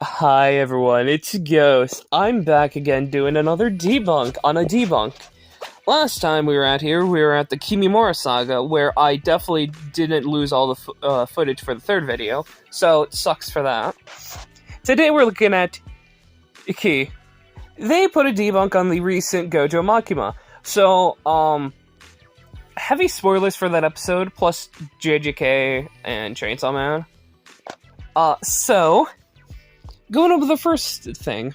Hi everyone, it's Ghost. I'm back again doing another debunk on a debunk. Last time we were at the Kimimura saga, where I definitely didn't lose all the footage for the third video, so it sucks for that. Today we're looking at Iki. They put a debunk on the recent Gojo Makima, so, heavy spoilers for that episode, plus JJK and Chainsaw Man. Going over the first thing.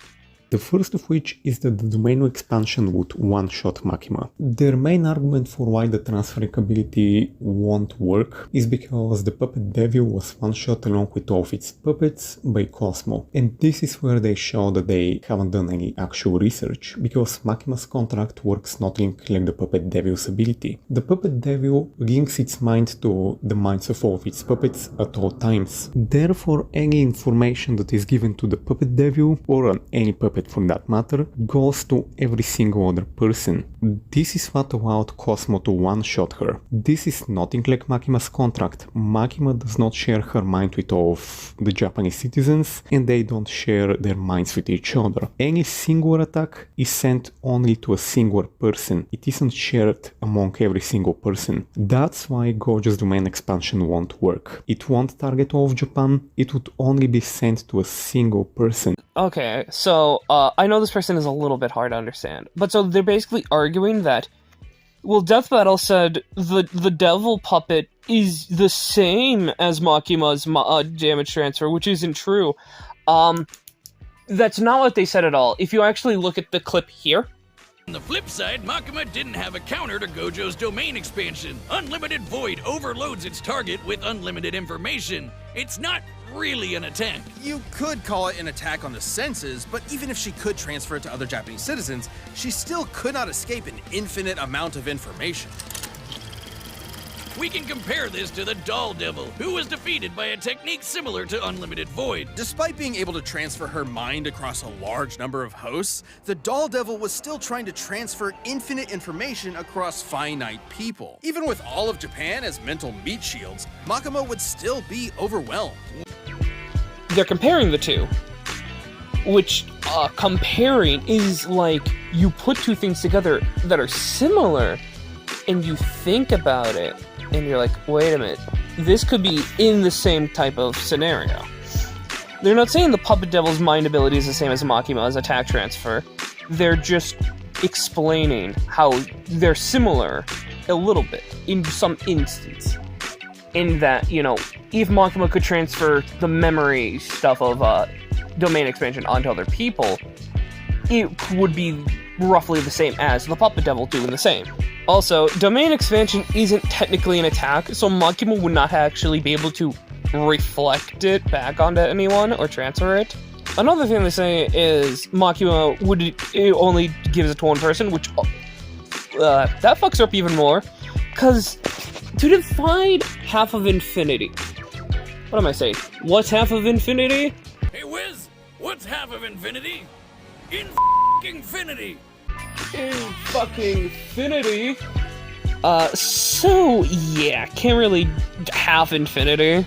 The first of which is that the domain expansion would one-shot Makima. Their main argument for why the transferring ability won't work is because the puppet devil was one-shot along with all of its puppets by Cosmo. And this is where they show that they haven't done any actual research, because Makima's contract works not like the puppet devil's ability. The puppet devil links its mind to the minds of all of its puppets at all times. Therefore, any information that is given to the puppet devil, or on any puppet for that matter, goes to every single other person. This is what allowed Cosmo to one-shot her. This is nothing like Makima's contract. Makima does not share her mind with all of the Japanese citizens, and they don't share their minds with each other. Any single attack is sent only to a single person. It isn't shared among every single person. That's why Gojo's domain expansion won't work. It won't target all of Japan, it would only be sent to a single person. Okay, so, I know this person is a little bit hard to understand, but so they're basically arguing that, well, Death Battle said the devil puppet is the same as Makima's damage transfer, which isn't true. That's not what they said at all. If you actually look at the clip here. On the flip side, Makima didn't have a counter to Gojo's domain expansion. Unlimited Void overloads its target with unlimited information. It's not really an attack. You could call it an attack on the senses, but even if she could transfer it to other Japanese citizens, she still could not escape an infinite amount of information. We can compare this to the Doll Devil, who was defeated by a technique similar to Unlimited Void. Despite being able to transfer her mind across a large number of hosts, the Doll Devil was still trying to transfer infinite information across finite people. Even with all of Japan as mental meat shields, Makima would still be overwhelmed. They're comparing the two, which, comparing is like you put two things together that are similar, and you think about it, and you're like, wait a minute, this could be in the same type of scenario. They're not saying the Puppet Devil's mind ability is the same as Makima's attack transfer. They're just explaining how they're similar a little bit, in some instance. In that, you know, if Makima could transfer the memory stuff of domain expansion onto other people, it would be roughly the same as the Puppet Devil doing the same. Also, domain expansion isn't technically an attack, so Makima would not actually be able to reflect it back onto anyone or transfer it. Another thing they say is Makima it only gives it to one person, which that fucks her up even more, because to define half of infinity, what am I saying? What's half of infinity? Hey Wiz, what's half of infinity? Infinity! In fucking infinity. So yeah, can't really have infinity.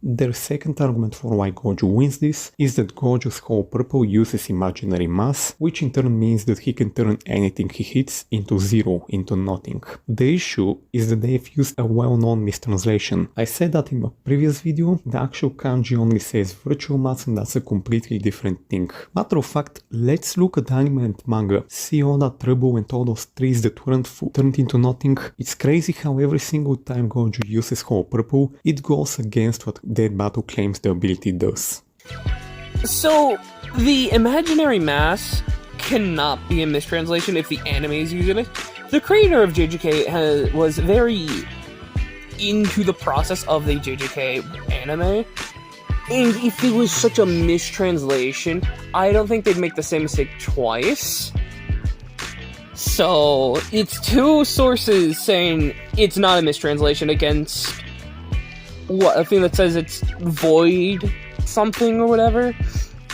Their second argument for why Gojo wins this is that Gojo's whole purple uses imaginary mass, which in turn means that he can turn anything he hits into zero, into nothing. The issue is that they've used a well-known mistranslation. I said that in a previous video, the actual kanji only says virtual mass, and that's a completely different thing. Matter of fact, let's look at anime and manga. See all that trouble and all those trees that weren't turned into nothing? It's crazy how every single time Gojo uses whole purple, it goes against what Dead Battle claims the ability does. So, the imaginary mass cannot be a mistranslation if the anime is using it. The creator of JJK was very into the process of the JJK anime, and if it was such a mistranslation, I don't think they'd make the same mistake twice. So, it's two sources saying it's not a mistranslation against a thing that says it's void something or whatever.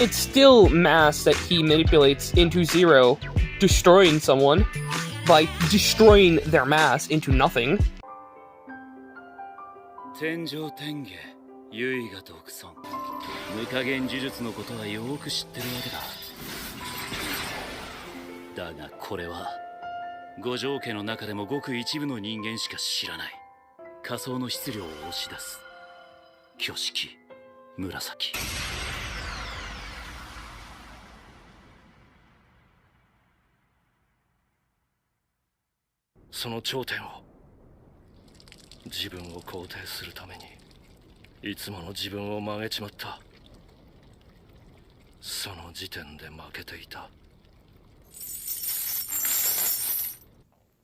It's still mass that he manipulates into zero, destroying someone by destroying their mass into nothing. 天上天下唯我独尊無加減呪術のことはよく知ってるわけだ。だがこれは五条家の中でもごく一部の人間しか知らない仮想の質量を押し出す挙式紫。その頂点を自分を肯定するためにいつもの自分を曲げちまった。その時点で負けていた。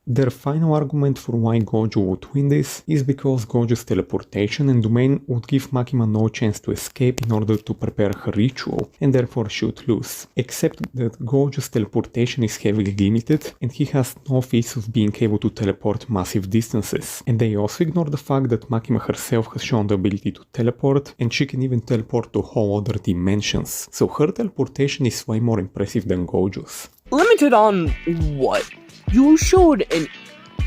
Their final argument for why Gojo would win this is because Gojo's teleportation and domain would give Makima no chance to escape in order to prepare her ritual, and therefore she would lose. Except that Gojo's teleportation is heavily limited, and he has no feats of being able to teleport massive distances. And they also ignore the fact that Makima herself has shown the ability to teleport, and she can even teleport to whole other dimensions. So her teleportation is way more impressive than Gojo's. Limited on what? You showed an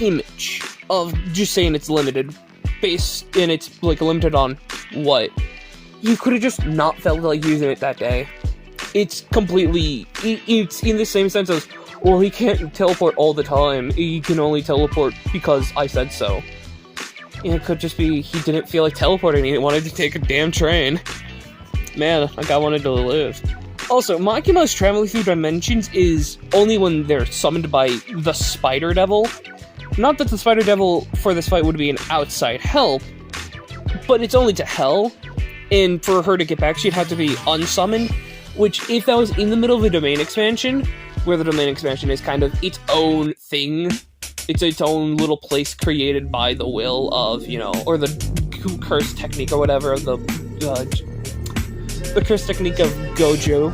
image of just saying it's limited, and it's like limited on what? You could have just not felt like using it that day. It's completely, it's in the same sense as, well, he can't teleport all the time. He can only teleport because I said so. It could just be he didn't feel like teleporting. He wanted to take a damn train. Man, that guy wanted to live. Also, Makima's traveling through dimensions is only when they're summoned by the Spider Devil. Not that the Spider Devil for this fight would be an outside help, but it's only to hell, and for her to get back she'd have to be unsummoned, which if that was in the middle of a domain expansion, where the domain expansion is kind of its own thing, it's its own little place created by the will of, you know, or the curse technique or whatever of the curse technique of Gojo.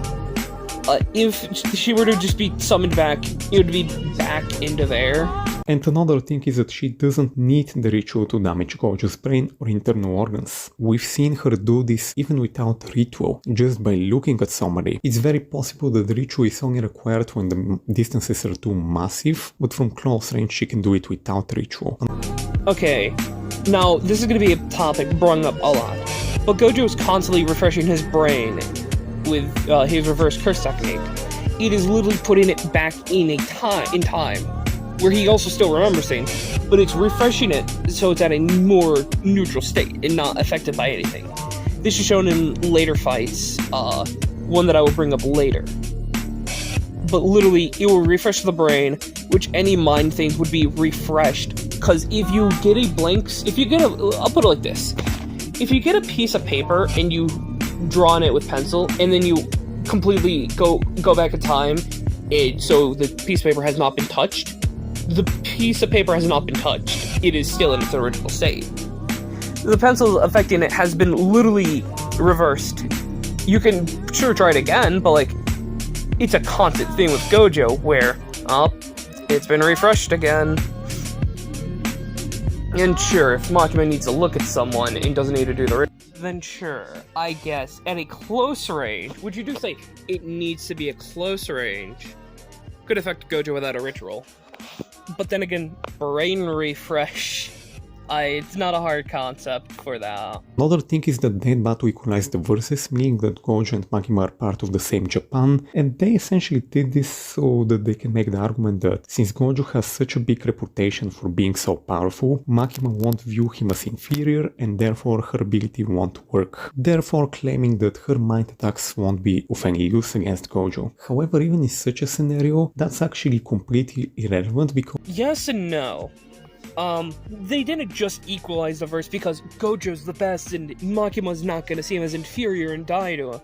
If she were to just be summoned back, it would be back into there. And another thing is that she doesn't need the ritual to damage Gojo's brain or internal organs. We've seen her do this even without ritual, just by looking at somebody. It's very possible that the ritual is only required when the distances are too massive, but from close range she can do it without ritual. Okay, now this is going to be a topic brought up a lot, but Gojo is constantly refreshing his brain with his reverse curse technique. It is literally putting it back in time, where he also still remembers things, but it's refreshing it so it's at a more neutral state and not affected by anything. This is shown in later fights, one that I will bring up later. But literally, it will refresh the brain, which any mind things would be refreshed. Because if you get I'll put it like this. If you get a piece of paper and you draw on it with pencil, and then you completely go back in time, so the piece of paper has not been touched, the piece of paper has not been touched. It is still in its original state. The pencil affecting it has been literally reversed. You can sure try it again, but like, it's a constant thing with Gojo where, it's been refreshed again. And sure, if Makima needs to look at someone and doesn't need to do the then sure, I guess, at a close range, which you do say it needs to be a close range, could affect Gojo without a ritual. But then again, brain refresh, it's not a hard concept for that. Another thing is that they had to equalize the verses, meaning that Gojo and Makima are part of the same Japan, and they essentially did this so that they can make the argument that since Gojo has such a big reputation for being so powerful, Makima won't view him as inferior and therefore her ability won't work, therefore claiming that her mind attacks won't be of any use against Gojo. However, even in such a scenario, that's actually completely irrelevant because yes and no. They didn't just equalize the verse because Gojo's the best and Makima's not gonna see him as inferior and die to him.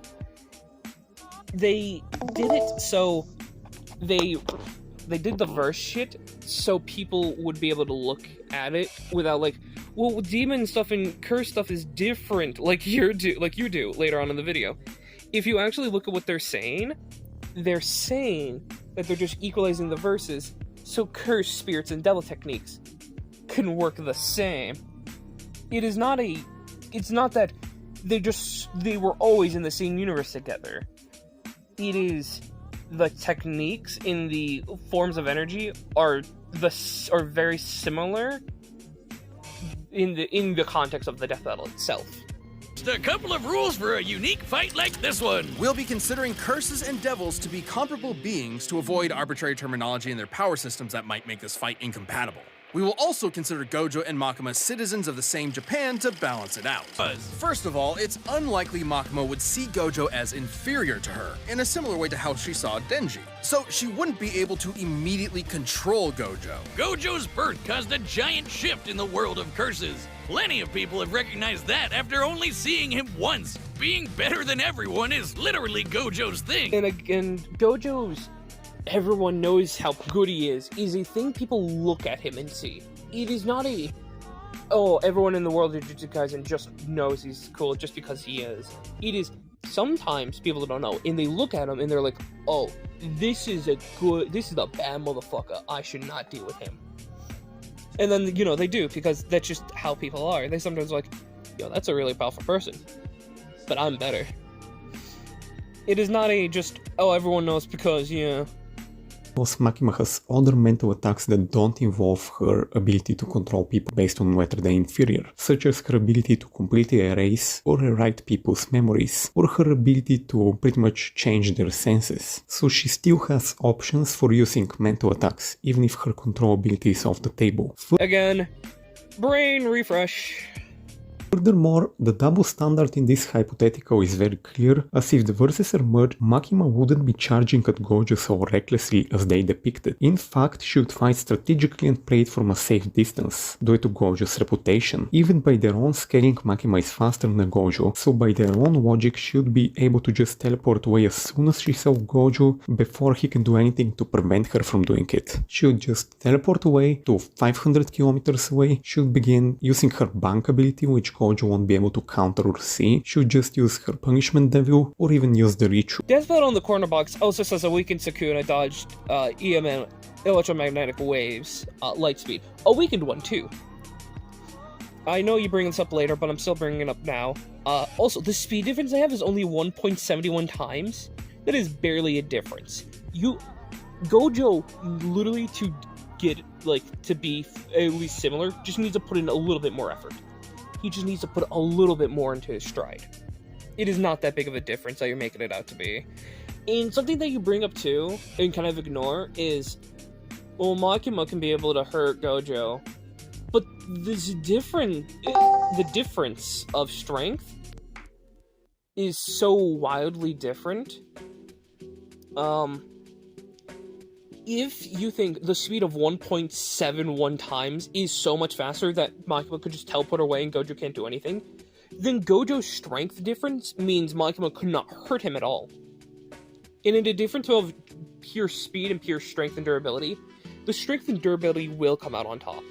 They did it so they did the verse shit so people would be able to look at it without like, well, demon stuff and curse stuff is different, like you do later on in the video. If you actually look at what they're saying that they're just equalizing the verses so curse, spirits, and devil techniques can work the same. It's not that they were always in the same universe together. It is the techniques in the forms of energy are very similar in the context of the death battle itself. Just a couple of rules for a unique fight like this one. We'll be considering curses and devils to be comparable beings to avoid arbitrary terminology in their power systems that might make this fight incompatible. We will also consider Gojo and Makima citizens of the same Japan to balance it out. First of all, it's unlikely Makima would see Gojo as inferior to her, in a similar way to how she saw Denji. So she wouldn't be able to immediately control Gojo. Gojo's birth caused a giant shift in the world of curses. Plenty of people have recognized that after only seeing him once. Being better than everyone is literally Gojo's thing. And again, Gojo's everyone knows how good he is a thing people look at him and see. It is not a, oh, everyone in the world of Jujutsu Kaisen just knows he's cool just because he is. It is sometimes people that don't know, and they look at him and they're like, oh, this is a bad motherfucker. I should not deal with him. And then, you know, they do, because that's just how people are. They sometimes are like, yo, that's a really powerful person, but I'm better. It is not a just, oh, everyone knows because, yeah. Plus, Makima has other mental attacks that don't involve her ability to control people based on whether they're inferior, such as her ability to completely erase or rewrite people's memories, or her ability to pretty much change their senses. So she still has options for using mental attacks, even if her control ability is off the table. Again, brain refresh. Furthermore, the double standard in this hypothetical is very clear, as if the verses are merged, Makima wouldn't be charging at Gojo so recklessly as they depicted. In fact, she would fight strategically and play it from a safe distance, due to Gojo's reputation. Even by their own scaling, Makima is faster than Gojo, so by their own logic she would be able to just teleport away as soon as she saw Gojo, before he can do anything to prevent her from doing it. She would just teleport away to 500 kilometers away, she would begin using her bank ability, which Gojo won't be able to counter or see. She would just use her punishment devil, or even use the ritual. Deathbelt on the corner box also says a weakened Sukuna dodged EMN electromagnetic waves, light speed. A weakened one too. I know you bring this up later, but I'm still bringing it up now. Also, the speed difference they have is only 1.71 times. That is barely a difference. Gojo, literally to get, like, to be at least similar, just needs to put in a little bit more effort. He just needs to put a little bit more into his stride. It is not that big of a difference that you're making it out to be. And something that you bring up too, and kind of ignore, is, well, Makima can be able to hurt Gojo, but the difference of strength is so wildly different. If you think the speed of 1.71 times is so much faster that Makima could just teleport away and Gojo can't do anything, then Gojo's strength difference means Makima could not hurt him at all. And in a difference of pure speed and pure strength and durability, the strength and durability will come out on top.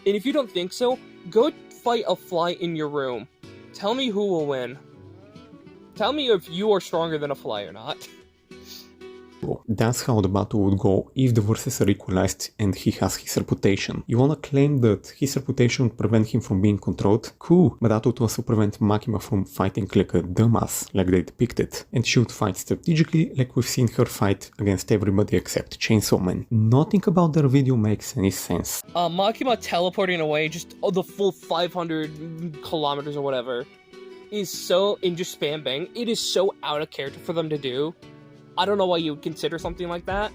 And if you don't think so, go fight a fly in your room. Tell me who will win. Tell me if you are stronger than a fly or not. That's how the battle would go if the verses are equalized and he has his reputation. You wanna claim that his reputation would prevent him from being controlled? Cool, but that would also prevent Makima from fighting like a dumbass, like they depicted. And she would fight strategically, like we've seen her fight against everybody except Chainsaw Man. Nothing about their video makes any sense. Makima teleporting away just the full 500 kilometers or whatever is so, in just spam bang, it is so out of character for them to do. I don't know why you would consider something like that,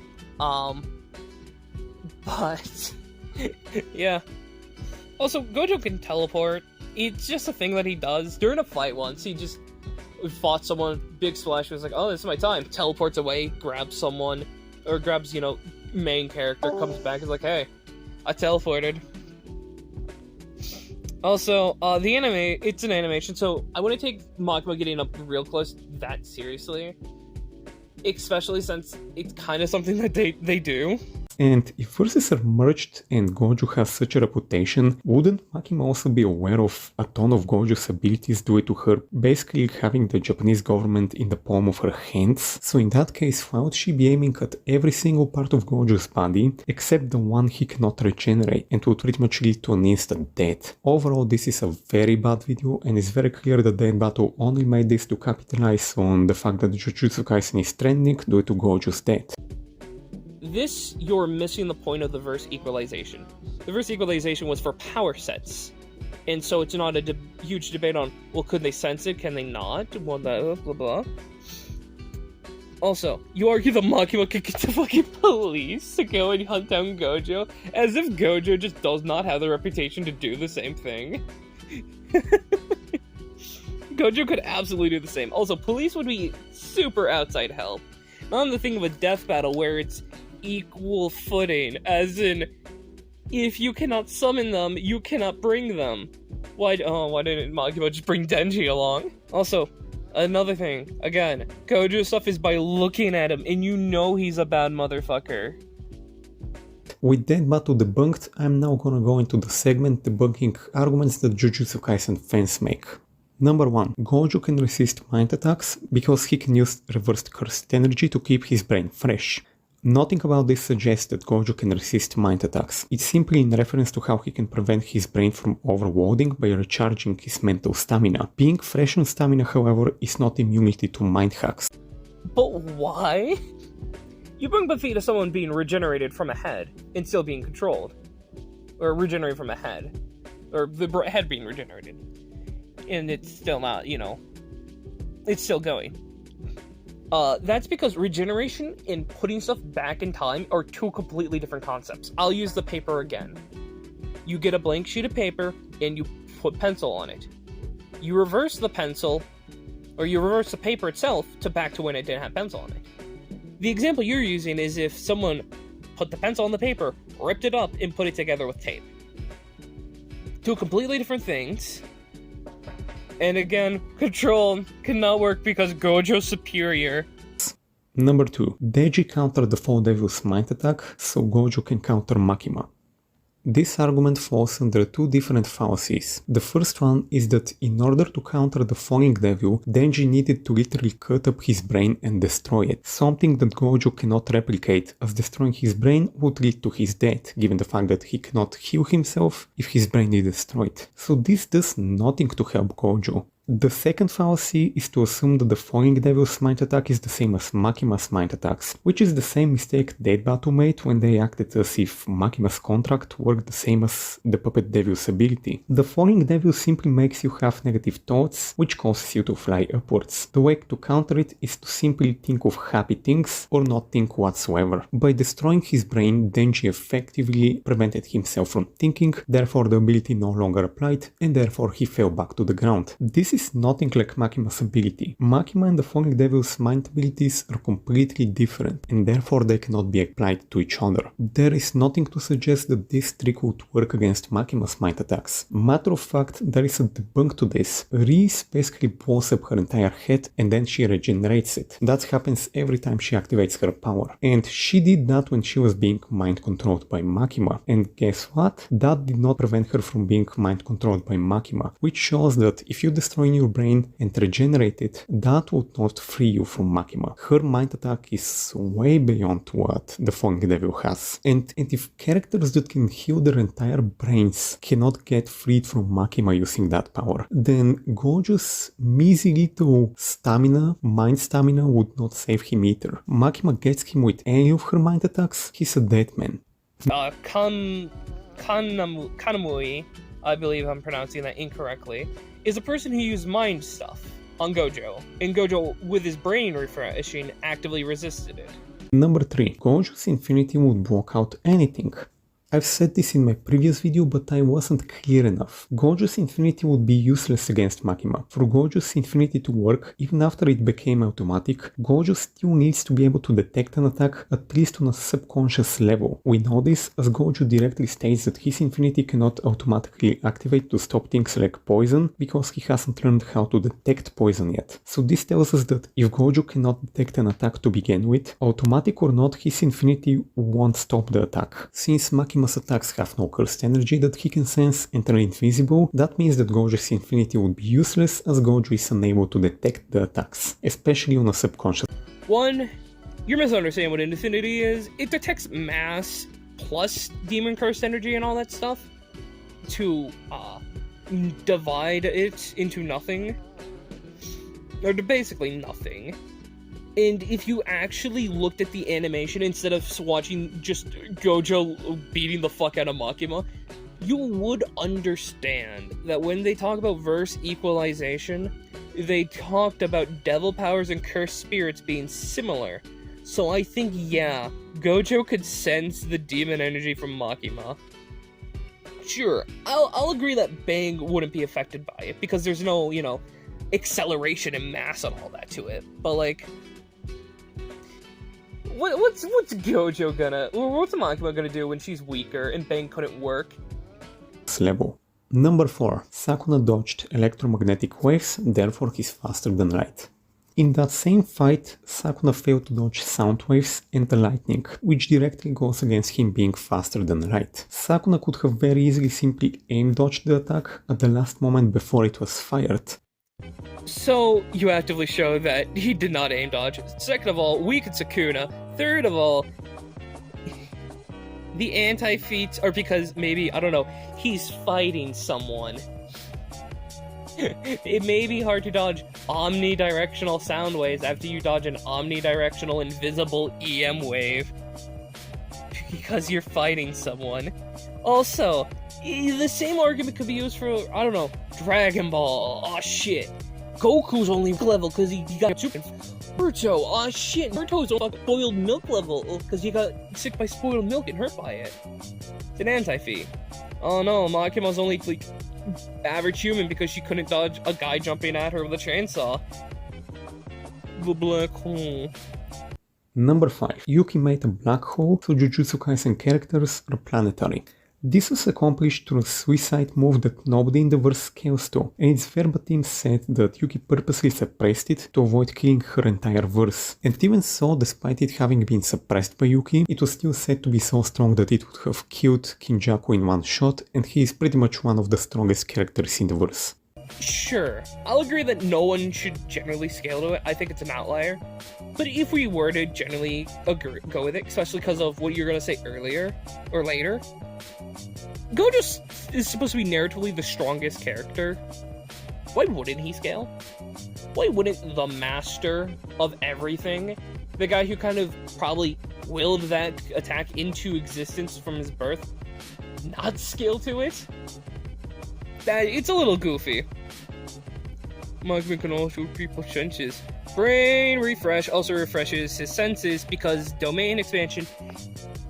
but, yeah. Also, Gojo can teleport. It's just a thing that he does. During a fight once, he just fought someone, big splash, was like, oh, this is my time. Teleports away, grabs someone, or grabs, you know, main character, comes back, is like, hey, I teleported. Also, the anime, it's an animation, so I wouldn't take Makima getting up real close that seriously. Especially since it's kind of something that they do. And if verses are merged and Gojo has such a reputation, wouldn't Makima also be aware of a ton of Gojo's abilities due to her basically having the Japanese government in the palm of her hands? So in that case, why would she be aiming at every single part of Gojo's body except the one he cannot regenerate, and would pretty much lead to an instant death? Overall, this is a very bad video, and it's very clear that Dead Battle only made this to capitalize on the fact that Jujutsu Kaisen is trending due to Gojo's death. This, you're missing the point of the verse equalization. The verse equalization was for power sets. And so it's not a huge debate on, well, could they sense it? Can they not? Well, blah, blah, blah. Also, you argue that Makima could get the fucking police to go and hunt down Gojo, as if Gojo just does not have the reputation to do the same thing. Gojo could absolutely do the same. Also, police would be super outside help. Not on the thing of a death battle where it's equal footing, as in, if you cannot summon them, you cannot bring them. Why didn't Makima just bring Denji along? Also, another thing, again, Gojo stuff is by looking at him, and you know he's a bad motherfucker. With that battle debunked, I'm now gonna go into the segment debunking arguments that Jujutsu Kaisen fans make. Number 1. Gojo can resist mind attacks because he can use reversed cursed energy to keep his brain fresh. Nothing about this suggests that Gojo can resist mind attacks. It's simply in reference to how he can prevent his brain from overloading by recharging his mental stamina. Being fresh on stamina, however, is not immunity to mind hacks. But why? You bring Buffy to someone being regenerated from a head and still being controlled. Or regenerated from a head. Or the head being regenerated. And it's still not, it's still going. That's because regeneration and putting stuff back in time are two completely different concepts. I'll use the paper again. You get a blank sheet of paper and you put pencil on it. You reverse the pencil, or you reverse the paper itself to back to when it didn't have pencil on it. The example you're using is if someone put the pencil on the paper, ripped it up, and put it together with tape. Two completely different things. And again, control cannot work because Gojo's superior. Number 2. Deji countered the Fall Devil's mind attack, so Gojo can counter Makima. This argument falls under two different fallacies. The first one is that in order to counter the Falling Devil, Denji needed to literally cut up his brain and destroy it, something that Gojo cannot replicate, as destroying his brain would lead to his death, given the fact that he cannot heal himself if his brain is destroyed. So this does nothing to help Gojo. The second fallacy is to assume that the Falling Devil's mind attack is the same as Makima's mind attacks, which is the same mistake Dead Battle made when they acted as if Makima's contract worked the same as the Puppet Devil's ability. The Falling Devil simply makes you have negative thoughts, which causes you to fly upwards. The way to counter it is to simply think of happy things or not think whatsoever. By destroying his brain, Denji effectively prevented himself from thinking, therefore the ability no longer applied, and therefore he fell back to the ground. This is nothing like Makima's ability. Makima and the Falling Devil's mind abilities are completely different, and therefore they cannot be applied to each other. There is nothing to suggest that this trick would work against Makima's mind attacks. Matter of fact, there is a debunk to this. Reese basically blows up her entire head and then she regenerates it. That happens every time she activates her power. And she did that when she was being mind controlled by Makima. And guess what? That did not prevent her from being mind controlled by Makima, which shows that if you destroy your brain and regenerate it, that would not free you from Makima. Her mind attack is way beyond what the Falling Devil has. And if characters that can heal their entire brains cannot get freed from Makima using that power, then Gojo's measly little mind stamina would not save him either. Makima gets him with any of her mind attacks, he's a dead man. Kanamui, I believe I'm pronouncing that incorrectly, is a person who used mind stuff on Gojo, and Gojo, with his brain refreshing, actively resisted it. Number 3. Gojo's Infinity would block out anything. I've said this in my previous video, but I wasn't clear enough. Gojo's Infinity would be useless against Makima. For Gojo's Infinity to work, even after it became automatic, Gojo still needs to be able to detect an attack, at least on a subconscious level. We know this as Gojo directly states that his Infinity cannot automatically activate to stop things like poison, because he hasn't learned how to detect poison yet. So this tells us that if Gojo cannot detect an attack to begin with, automatic or not, his Infinity won't stop the attack. Since Makima's attacks have no cursed energy that he can sense and are invisible, that means that Gojo's Infinity would be useless as Gojo is unable to detect the attacks, especially on a subconscious. 1. You're misunderstanding what Infinity is. It detects mass plus demon cursed energy and all that stuff to divide it into nothing. Or to basically nothing. And if you actually looked at the animation instead of watching just Gojo beating the fuck out of Makima, you would understand that when they talk about verse equalization, they talked about devil powers and cursed spirits being similar. So I think, yeah, Gojo could sense the demon energy from Makima. Sure, I'll agree that Bang wouldn't be affected by it, because there's no, you know, acceleration and mass and all that to it. But, like, what's Gojo gonna, or what's Makima gonna do when she's weaker and Bang couldn't work? Level. Number 4. Sakuna dodged electromagnetic waves, therefore he's faster than light. In that same fight, Sakuna failed to dodge sound waves and the lightning, which directly goes against him being faster than light. Sakuna could have very easily simply aim dodged the attack at the last moment before it was fired. So, you actively show that he did not aim dodge. Second of all, weak at Sakuna. Third of all, the anti-feats are because maybe, I don't know, he's fighting someone. It may be hard to dodge omnidirectional sound waves after you dodge an omnidirectional invisible EM wave. Because you're fighting someone. Also, the same argument could be used for, I don't know, Dragon Ball. Aw, shit. Goku's only level because he got super. Naruto, aw shit, Naruto's on spoiled milk level because he got sick by spoiled milk and hurt by it. It's an anti-feat. Oh no, Makima's only like average human because she couldn't dodge a guy jumping at her with a chainsaw. The black hole. Number 5. Yuki made a black hole so Jujutsu Kaisen characters are planetary. This was accomplished through a suicide move that nobody in the verse scales to, and its verbatim said that Yuki purposely suppressed it to avoid killing her entire verse. And even so, despite it having been suppressed by Yuki, it was still said to be so strong that it would have killed Kinjaku in one shot, and he is pretty much one of the strongest characters in the verse. Sure, I'll agree that no one should generally scale to it. I think it's an outlier. But if we were to generally go with it, especially because of what you're going to say earlier, or later, Gojo is supposed to be narratively the strongest character. Why wouldn't he scale? Why wouldn't the master of everything, the guy who kind of probably willed that attack into existence from his birth, not scale to it? It's a little goofy. Makima can also people senses. Brain refresh also refreshes his senses because domain expansion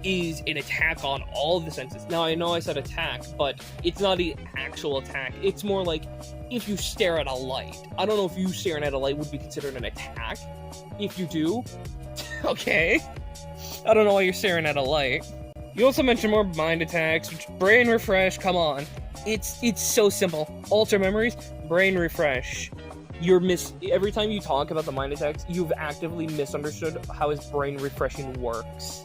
is an attack on all of the senses. Now I know I said attack, but it's not an actual attack. It's more like if you stare at a light. I don't know if you staring at a light would be considered an attack. If you do, okay. I don't know why you're staring at a light. You also mentioned more mind attacks, which brain refresh, come on. It's so simple. Alter memories, brain refresh. Every time you talk about the mind attacks, you've actively misunderstood how his brain refreshing works.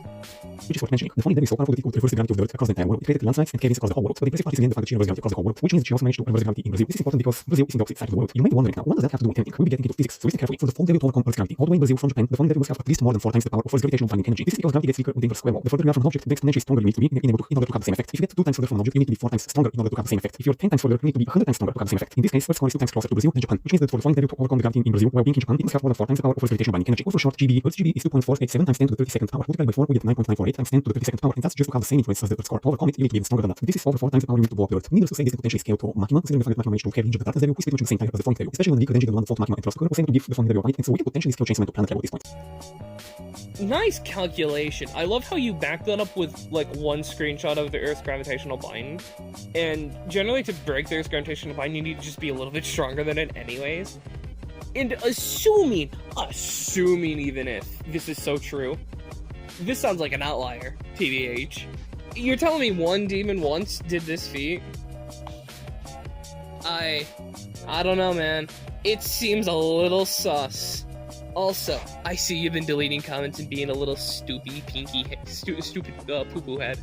Which is worth mentioning. The funny that is so powerful that it could reverse the gravity of the Earth across the entire world. It created landslides and caves across the whole world. But the impressive part is again the fact that she reversed gravity across the whole world, which means that she also managed to reverse gravity in Brazil. This is important because Brazil is in the opposite side of the world. You may be wondering now, what does that have to do with anything? We'll be getting into physics, so listen carefully. For the fall devil to overcome Earth's gravity, all the way in Brazil from Japan, the falling devil must have at least more than 4 times the power of Earth's gravitational binding energy. This is because gravity gets weaker with the inverse square law. The further you are from an object, the exponentially stronger you need to be in order to have the same effect. If you get 2 times further from an object, you need to be 4 times stronger in order to have the same effect. If you're 10 times further, you need to be 100 times stronger to have the same effect. In this case, Earth's core is 2 times closer to Brazil than Japan, which means that for the falling devil to overcome the gravity in Brazil while being in Japan, it must have more than 4 times the power of Earth's gravitational binding energy. Or for short, GB. Earth's GB is 2.487 times 10 to the 32nd power. Multiplied by 4, we get 9.948 times 10 to the 32nd power, and that's just to have the same influence as the Earth's core. To overcome it, you need to be even stronger than that. This is over 4 times the power you need to blow up the Earth. Needless to say, this is potentially scale to Makima, considering the fact that Makima managed to have ninja the darkness devil, who is pretty much the same type as the falling devil. Especially when the weaker Denji, the one that fought Makima and Sakura, was able to give the falling devil a bite, and so we can potentially scale Chainsaw into planet level at this point. Nice calculation. I love how you back that up with like one screenshot of the Earth's gravitational bind. And generally to break the Earth's gravitational bind, you need to just be a little bit stronger than it anyways. And assuming even if this is so true, this sounds like an outlier, TBH. You're telling me one demon once did this feat? I don't know, man. It seems a little sus. Also, I see you've been deleting comments and being a little stupid poo-poo head.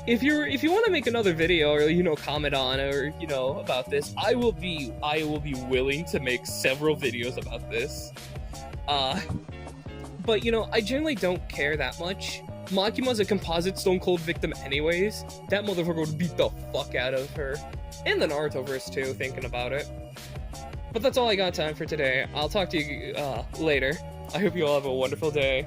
If you want to make another video or comment on or about this, I will be willing to make several videos about this. But I generally don't care that much. Makima's a composite Stone Cold victim anyways. That motherfucker would beat the fuck out of her. And the Naruto verse too, thinking about it. But that's all I got time for today. I'll talk to you later. I hope you all have a wonderful day.